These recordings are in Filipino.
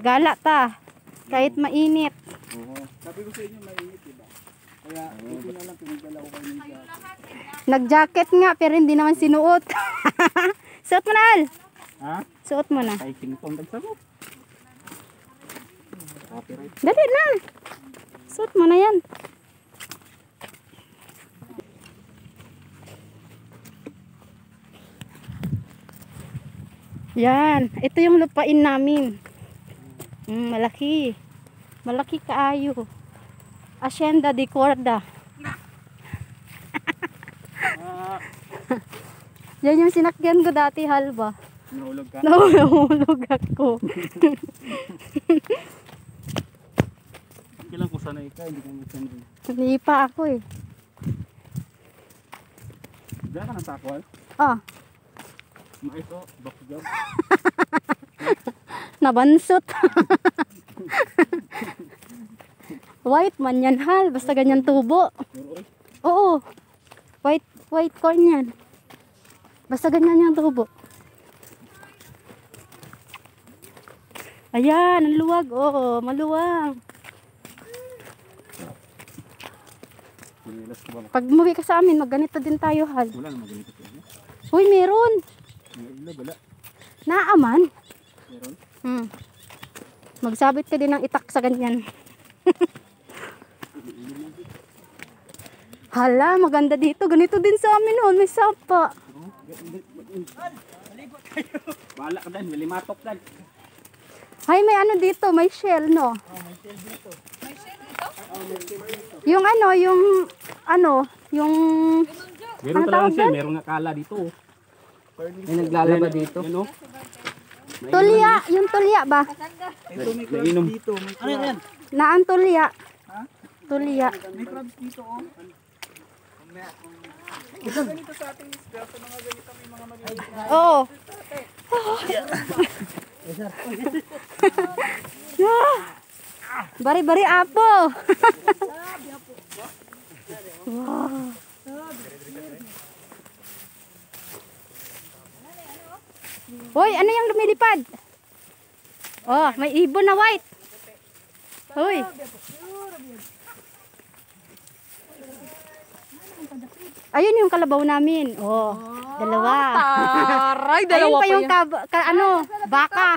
Gala ta. Kahit mainit. Sabi ko sa inyo mainit, diba? Kaya hindi na lang pinagdala ko kayo ng jacket. Nag-jacket nga pero hindi naman sinuot. Suot mo na, Al. Ha? Suot mo na. Ay, ping-pong nagsabot. Dali na. Suot mo na yan. Yan. Ito yung lupain namin. Malaki. Malaki kaayo. Hacienda de Corda. Yan yung sinakyan ko dati, halba. Nahulog ka? Nahulog ako. Kailan ko sanay ka, hindi ka sanay. Hindi pa ako eh. Diyan ka ng takwal? Ah, Mais o, box job. nabansot. White man yan, hal. Basta ganyan tubo. Oo. White corn yan. Basta ganyan yung tubo. Ayan, ang luwag. Oo, maluwang. Pag umuwi ka sa amin, magganito din tayo, hal. Wala na maganito ko. Uy, meron. May ilog, wala. Naaman. Meron? Magsabit ka din ng itak sa ganyan. Hala, maganda dito. Ganito din sa amin, oh. May sapa. Wala ka dan, may limatok dan. Ay, may ano dito. May shell, no? May shell dito. May shell dito? Yung ano, yung... Meron Ano talagang tawag shell, doon? meron nga kala dito. May naglalaba dito. Ano? Tulya. Yung tulya ba? Ito may crabs dito. Ano yan? Naan tulya. Ha? Tulya. May crabs dito, oh. Ganito sa ating isda, sa mga ganito may mga maliliit. Oo. Bari-bari apo. Wow. Hoy, ano yung lumilipad? Oh, may ibon na white. Hoy. Ayun yung kalabaw namin. Oh, dalawa. Taray, Ayun dalawa pa pa yung yan. baka.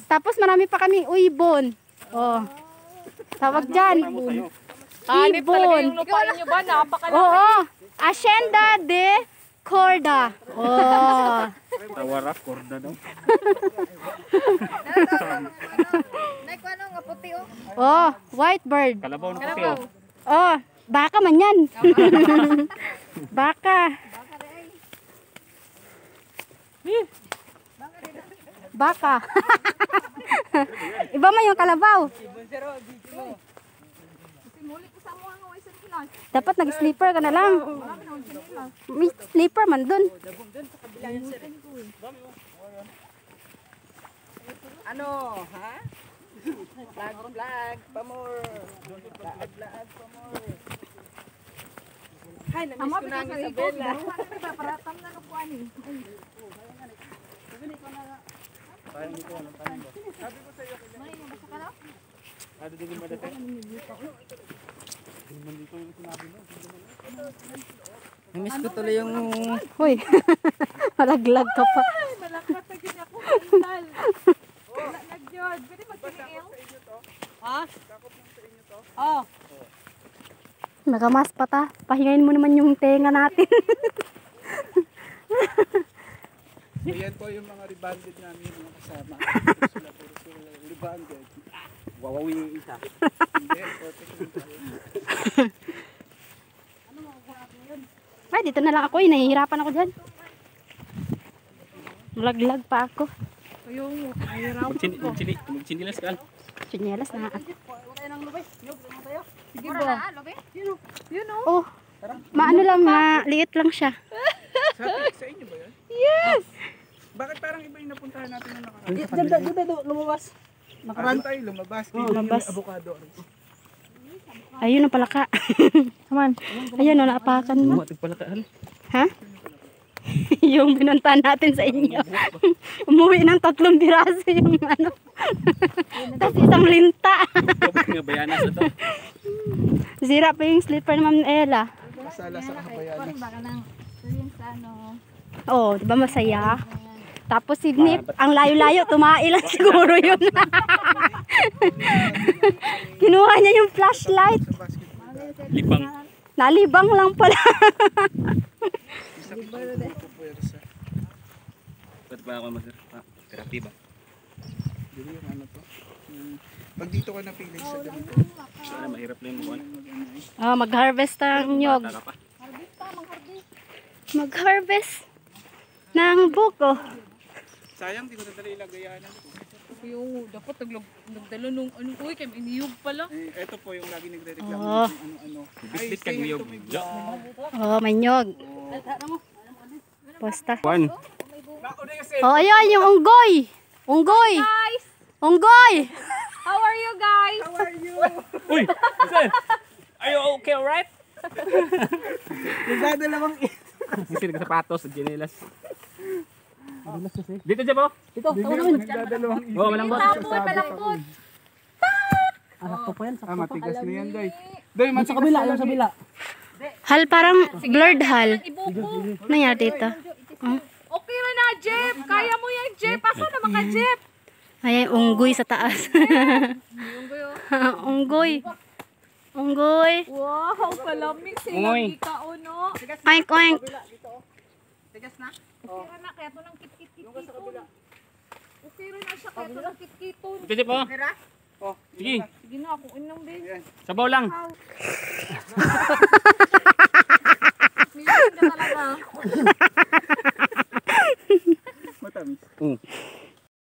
Tapos marami pa kaming uibon. Oh. Tawag dyan. Hanip talaga Ibon. yung lupain nyo ba? Napakalaki. Oo. Hacienda de Corda. Oh. Tawara, korda daw. Oh, white bird. Kalabaw na puti, oh. Oh, baka man yan. Baka. Baka. Iba man yung kalabaw. Dapat nag-sleeper ka na lang. May sleeper man dun. Ano, ha? Vlog, pa more. Vlog, pa more. Hay, namiss ko na ang Isabela. Sabi ko sa iyo, ano din yung madate? Namiss ko tuloy yung... Hoy, malaglag ka pa. Malakot na gina ako. Wala na George. Pwede mag-email? Ha? Oh. Nagamas pa ta. Pahingayin mo naman yung tenga natin. So yan po yung mga rebanded namin, mga kasama. Sila rebanded. Wawawi yung isa. Hindi, perfect yung tayo. Ay, dito na lang ako. Nahihirapan ako dyan. Malaglag pa ako. Yung mahirap. Magchinilas ka. Sinyelas na. Sige ba? Yun o. Oh, maano lang, maliit lang siya. Sa inyo ba yan? Yes! Bakit parang iba yung napuntahan natin na nakaraan? Dito, lumabas. Nakaraan tayo, lumabas. lumabas. Yung avocado. Ayun ang palaka. Aman. Ayun, naapakan mo. Matig pala ka. Ha? yung binuntahan natin sa inyo. Umuwi ng 3 piraso yung ano. Tapos isang linta. Nga bayanas na to. Sira pa yung slipper ni Ma'am Ella. Masala sa kabayanan. Baka nang yung sa ano. Oh, di ba masaya? Tapos si Nip, ang layo-layo, tumae lang siguro yun. Kinuha niya yung flashlight. Sa basketball. Libang. Nalibang lang pala. Isa ko po puwersa. Ba't ba ako mag-therapy ba? Dili yung ano to. Pag dito ka napili sa ganito. Sana mahirap lang yung buwan. Oh, mag-harvest ng nyog. Bata ka pa. Mag-harvest ng buko. Sayang, di ko nadali ilagayanan ko. Yung dapat nagdala nung ano. Uy, kaya iniyog pala. Eh, eto po yung lagi nagre-reklamo Oh. kung ano-ano. Bit-bit kang niyog. Oh, may nyog. Posta. Juan. Oh, ayun, yung unggoy. Unggoy. Guys, Unggoy. how are you guys? Uy! Sir! Are you okay, alright? Nagdadalawang Kasi nagsapatos sa ginelas. Dito dyan po. Dito. nagdadalawang Oo, malambot. Malambot. matigas na yan, Day. Day, matigas sa kabila. Hal, parang blurred hal. Ibuko. Nangyari dito? Okay na na, Jeff. Kaya mo yan, Jeff. Asa naman ka, Jeff? Ayan, unggoy sa taas. Unggoy. Unggoy. Wow, palamig sila. Uy. Ika, no? Oink, oink. Tigas na? Okay na, kaya ito ng kit-kit-kit-kiton. Okay na siya, kaya ito ng kit-kiton. Dito dyan po. Oh, Sige. Sige na, akong inom din. Sabaw lang. Million ka talaga. matamis. Oo.